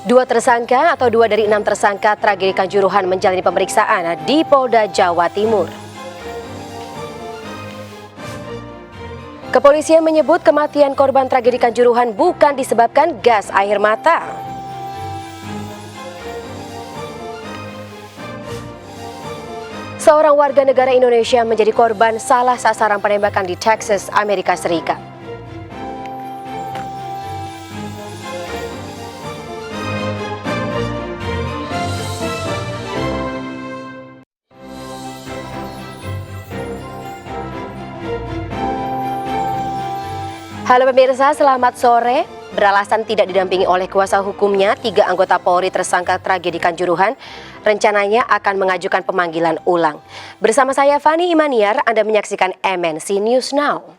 Dua tersangka atau 2 dari 6 tersangka tragedi Kanjuruhan menjalani pemeriksaan di Polda Jawa Timur. Kepolisian menyebut kematian korban tragedi Kanjuruhan bukan disebabkan gas air mata. Seorang warga negara Indonesia menjadi korban salah sasaran penembakan di Texas, Amerika Serikat. Halo pemirsa, selamat sore. Beralasan tidak didampingi oleh kuasa hukumnya, 3 anggota Polri tersangka tragedi Kanjuruhan rencananya akan mengajukan pemanggilan ulang. Bersama saya Fani Imaniar, Anda menyaksikan MNC News Now.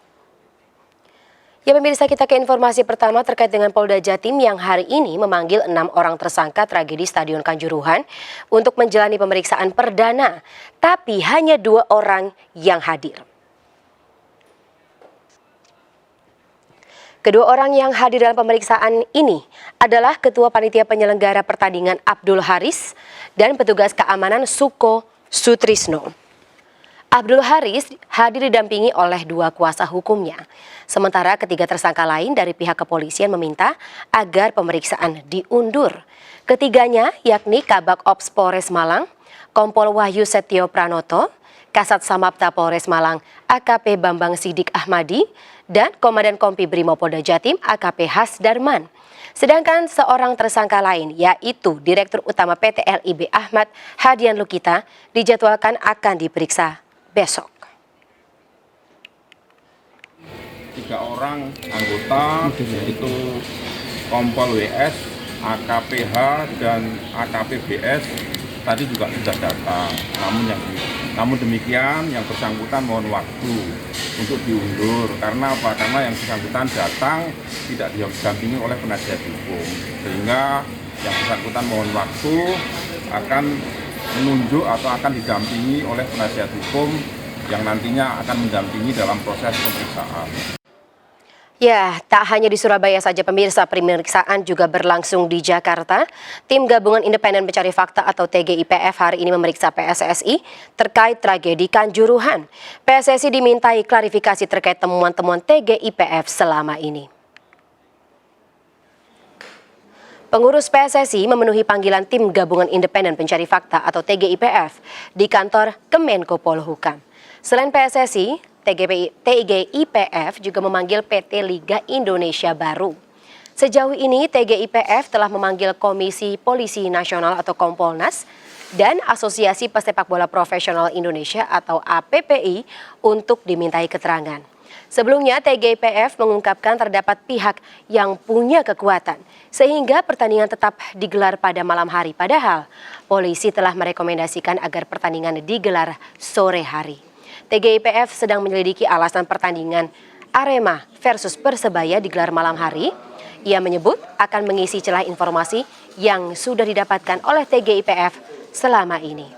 Ya pemirsa, kita ke informasi pertama terkait dengan Polda Jatim yang hari ini memanggil 6 orang tersangka tragedi Stadion Kanjuruhan untuk menjalani pemeriksaan perdana. Tapi hanya 2 orang yang hadir. Kedua orang yang hadir dalam pemeriksaan ini adalah Ketua Panitia Penyelenggara Pertandingan Abdul Haris dan petugas keamanan Suko Sutrisno. Abdul Haris hadir didampingi oleh 2 kuasa hukumnya. Sementara ketiga tersangka lain dari pihak kepolisian meminta agar pemeriksaan diundur. Ketiganya yakni Kabak Ops Polres Malang, Kompol Wahyu Setio Pranoto, Kasat Samapta Polres Malang AKP Bambang Sidik Ahmadi, dan Komandan Kompi Brimopolda Jatim AKP Hasdarman. Sedangkan seorang tersangka lain yaitu Direktur Utama PT LIB Ahmad Hadian Lukita dijadwalkan akan diperiksa besok. 3 orang anggota yaitu Kompol WS, AKPH dan AKP BS tadi juga sudah datang. Namun demikian yang bersangkutan mohon waktu untuk diundur. Karena apa? Karena yang bersangkutan datang tidak didampingi oleh penasihat hukum. Sehingga yang bersangkutan mohon waktu akan menunjuk atau akan didampingi oleh penasihat hukum yang nantinya akan mendampingi dalam proses pemeriksaan. Ya, tak hanya di Surabaya saja pemirsa, pemeriksaan juga berlangsung di Jakarta. Tim Gabungan Independen Pencari Fakta atau TGIPF hari ini memeriksa PSSI terkait tragedi Kanjuruhan. PSSI dimintai klarifikasi terkait temuan-temuan TGIPF selama ini. Pengurus PSSI memenuhi panggilan Tim Gabungan Independen Pencari Fakta atau TGIPF di kantor Kemenko Polhukam. Selain PSSI, TGIPF juga memanggil PT Liga Indonesia Baru. Sejauh ini TGIPF telah memanggil Komisi Polisi Nasional atau Kompolnas dan Asosiasi Pesepak Bola Profesional Indonesia atau APPI untuk dimintai keterangan. Sebelumnya TGIPF mengungkapkan terdapat pihak yang punya kekuatan sehingga pertandingan tetap digelar pada malam hari, padahal polisi telah merekomendasikan agar pertandingan digelar sore hari. TGIPF sedang menyelidiki alasan pertandingan Arema versus Persebaya digelar malam hari. Ia menyebut akan mengisi celah informasi yang sudah didapatkan oleh TGIPF selama ini.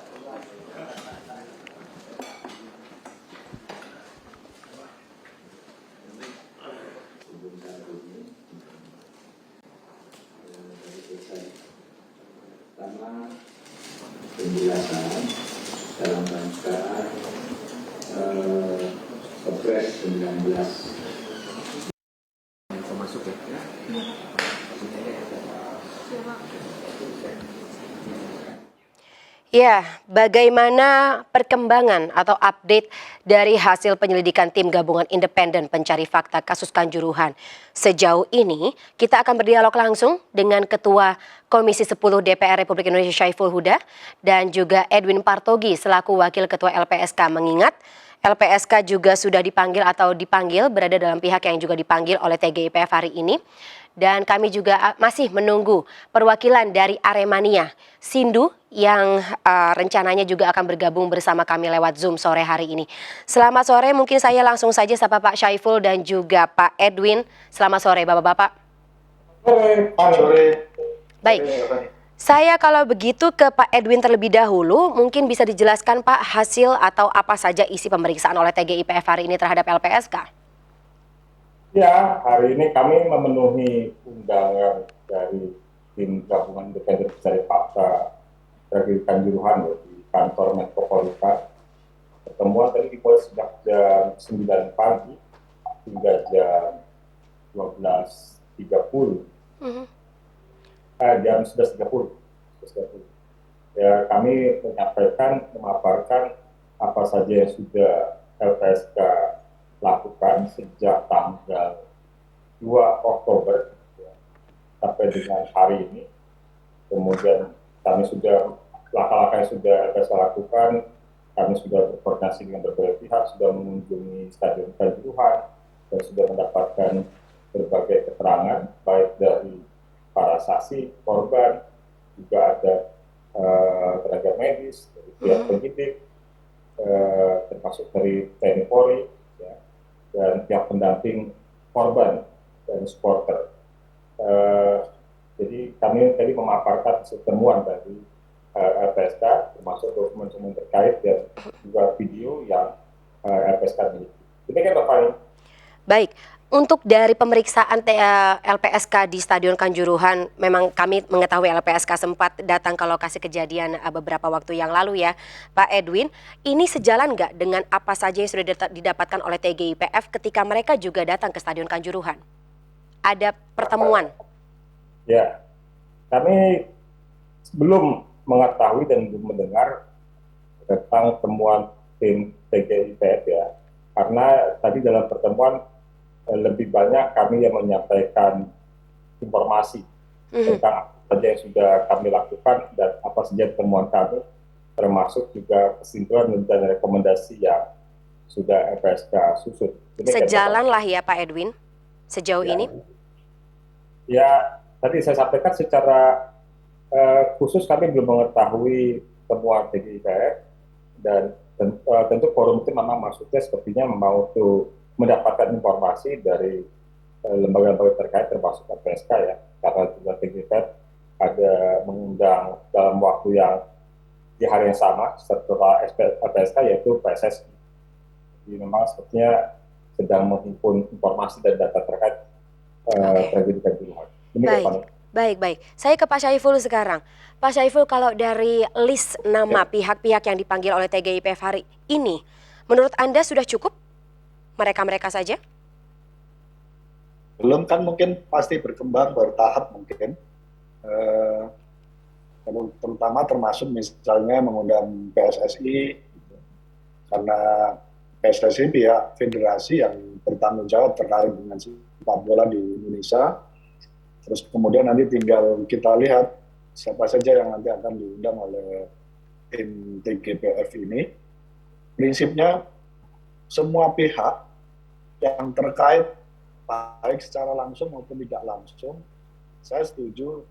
Penjelasan dalam rangka Kepres 19 masuk ya. Ya, bagaimana perkembangan atau update dari hasil penyelidikan Tim Gabungan Independen Pencari Fakta kasus Kanjuruhan? Sejauh ini, kita akan berdialog langsung dengan Ketua Komisi 10 DPR Republik Indonesia Syaiful Huda dan juga Edwin Partogi selaku Wakil Ketua LPSK, mengingat LPSK juga sudah dipanggil atau dipanggil berada dalam pihak yang juga dipanggil oleh TGIPF hari ini. Dan kami juga masih menunggu perwakilan dari Aremania, Sindu, yang rencananya juga akan bergabung bersama kami lewat Zoom sore hari ini. Selamat sore, mungkin saya langsung saja sapa Pak Syaiful dan juga Pak Edwin. Selamat sore Bapak-Bapak. Sore. Baik, saya kalau begitu ke Pak Edwin terlebih dahulu. Mungkin bisa dijelaskan Pak hasil atau apa saja isi pemeriksaan oleh TGIPF hari ini terhadap LPSK? Ya, hari ini kami memenuhi undangan dari tim gabungan independen pencari fakta tragedi Kanjuruhan ya, di kantor Menko Polhukam. Pertemuan tadi dimulai sejak jam 9 pagi hingga jam 12.30, jam 11.30. Ya, kami memaparkan apa saja yang sudah LPSK lakukan sejak tanggal 2 Oktober ya, sampai dengan hari ini. Kemudian kami sudah langkah-langkah yang sudah LPSK lakukan, kami sudah berkoordinasi dengan berbagai pihak, sudah mengunjungi Stadion Kanjuruhan dan sudah mendapatkan berbagai keterangan baik dari para saksi korban, juga ada tenaga medis dari pihak penyidik, termasuk dari TNI Polri ya, dan pihak pendamping korban dan supporter. Jadi kami tadi memaparkan temuan dari LPSK, termasuk dokumen-dokumen terkait dan juga video yang LPSK miliki. Demikian Pak Fani. Baik, untuk dari pemeriksaan LPSK di Stadion Kanjuruhan, memang kami mengetahui LPSK sempat datang ke lokasi kejadian beberapa waktu yang lalu ya, Pak Edwin. Ini sejalan nggak dengan apa saja yang sudah didapatkan oleh TGIPF ketika mereka juga datang ke Stadion Kanjuruhan? Ada pertemuan? Ya, kami belum mengetahui dan belum mendengar tentang temuan tim TGIPF ya, karena tadi dalam pertemuan lebih banyak kami yang menyampaikan informasi tentang apa saja yang sudah kami lakukan dan apa saja temuan kami, termasuk juga kesimpulan dan rekomendasi yang sudah LPSK susun. Sejalan lah ya Pak Edwin, sejauh ini? Ya, tadi saya sampaikan secara khusus kami belum mengetahui temuan TGIPF, dan tentu forum itu memang maksudnya sepertinya mau mendapatkan informasi dari lembaga-lembaga terkait termasuk LPSK ya, karena juga TGIPF ada mengundang dalam waktu yang di hari yang sama setelah LPSK, yaitu PSSI. Jadi memang sepertinya sedang menghimpun informasi dan data terkait tragedi Kanjuruhan. Baik. Saya ke Pak Syaiful sekarang. Pak Syaiful, kalau dari list nama pihak-pihak yang dipanggil oleh TGIPF hari ini, menurut Anda sudah cukup? Mereka-mereka saja? Belum, kan mungkin pasti berkembang bertahap mungkin. Terutama termasuk misalnya mengundang PSSI, karena PSSI pihak federasi yang bertanggung jawab terkait dengan sepak bola di Indonesia. Terus kemudian nanti tinggal kita lihat siapa saja yang nanti akan diundang oleh tim TGIPF ini. Prinsipnya semua pihak yang terkait baik secara langsung maupun tidak langsung, saya setuju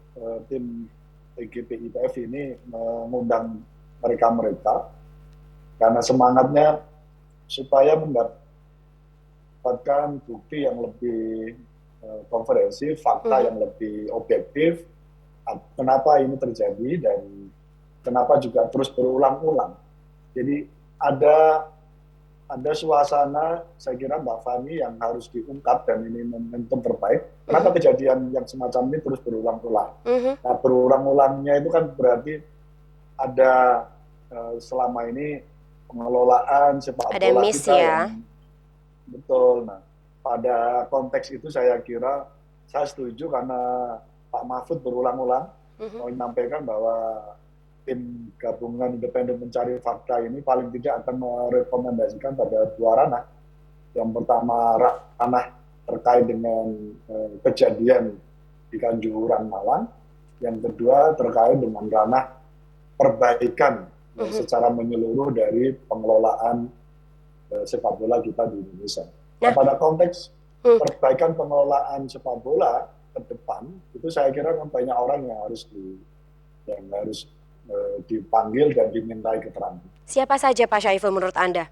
tim TGIPF ini mengundang mereka-mereka karena semangatnya supaya mendapatkan bukti yang lebih komprehensif, fakta yang lebih objektif, kenapa ini terjadi dan kenapa juga terus berulang-ulang. Jadi ada suasana, saya kira Mbak Fani, yang harus diungkap, dan ini momentum terbaik. Kenapa kejadian yang semacam ini terus berulang-ulang? Nah, berulang-ulangnya itu kan berarti ada selama ini pengelolaan sepak bola kita yang betul. Nah, pada konteks itu saya kira saya setuju karena Pak Mahfud berulang-ulang menyampaikan bahwa tim gabungan independen mencari fakta ini paling tidak akan merekomendasikan pada dua ranah. Yang pertama ranah terkait dengan kejadian di Kanjuruhan Malang, yang kedua terkait dengan ranah perbaikan secara menyeluruh dari pengelolaan sepak bola kita di Indonesia. Nah, pada konteks perbaikan pengelolaan sepak bola ke depan, itu saya kira banyak orang yang harus dipanggil dan dimintai keterangan. Siapa saja Pak Syaiful menurut Anda?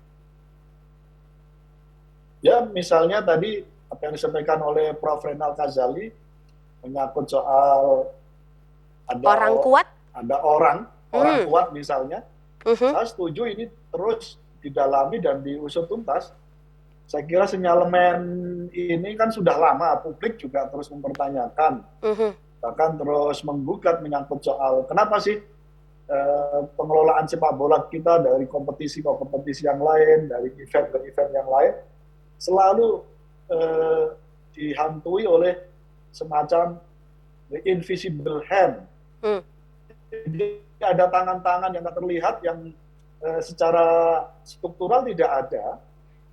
Ya, misalnya tadi apa yang disampaikan oleh Prof. Renal Kazali menyangkut soal ada orang kuat? Ada orang kuat misalnya. Saya setuju ini terus didalami dan diusut tuntas. Saya kira sinyalemen ini kan sudah lama, publik juga terus mempertanyakan bahkan terus menggugat menyangkut soal kenapa sih pengelolaan sepak bola kita dari kompetisi ke kompetisi yang lain, dari event ke event yang lain, selalu dihantui oleh semacam the invisible hand. Jadi ada tangan-tangan yang tak terlihat yang secara struktural tidak ada,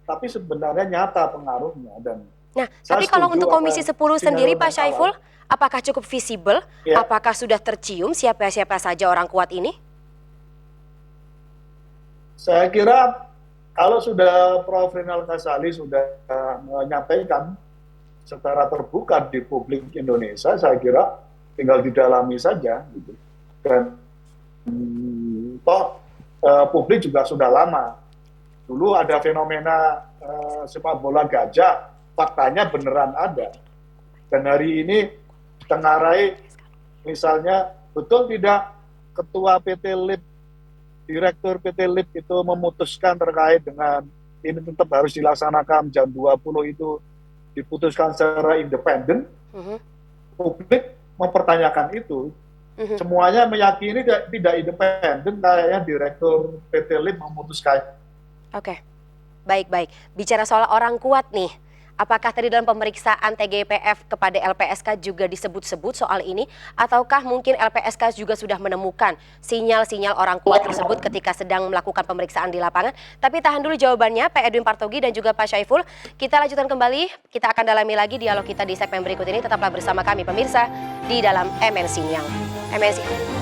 tapi sebenarnya nyata pengaruhnya. Dan Nah, tapi kalau untuk Komisi 10 sendiri Pak Syaiful, apakah cukup visible? Ya. Apakah sudah tercium siapa-siapa saja orang kuat ini? Saya kira kalau sudah Prof. Rinal Kasali sudah menyampaikan secara terbuka di publik Indonesia, saya kira tinggal didalami saja. Gitu. Dan publik juga sudah lama. Dulu ada fenomena sepak bola gajah, faktanya beneran ada. Dan hari ini ditengarai misalnya betul tidak Ketua PT LIP, Direktur PT LIP itu memutuskan terkait dengan ini tetap harus dilaksanakan jam 20 itu diputuskan secara independen. Publik mempertanyakan itu. Semuanya meyakini tidak independen, kayaknya Direktur PT LIP memutuskan. Oke, baik-baik. Bicara soal orang kuat nih, apakah tadi dalam pemeriksaan TGIPF kepada LPSK juga disebut-sebut soal ini? Ataukah mungkin LPSK juga sudah menemukan sinyal-sinyal orang kuat tersebut ketika sedang melakukan pemeriksaan di lapangan? Tapi tahan dulu jawabannya, Pak Edwin Partogi dan juga Pak Syaiful. Kita lanjutkan kembali, kita akan dalami lagi dialog kita di segmen berikut ini. Tetaplah bersama kami pemirsa di dalam MNC Siang. MNC.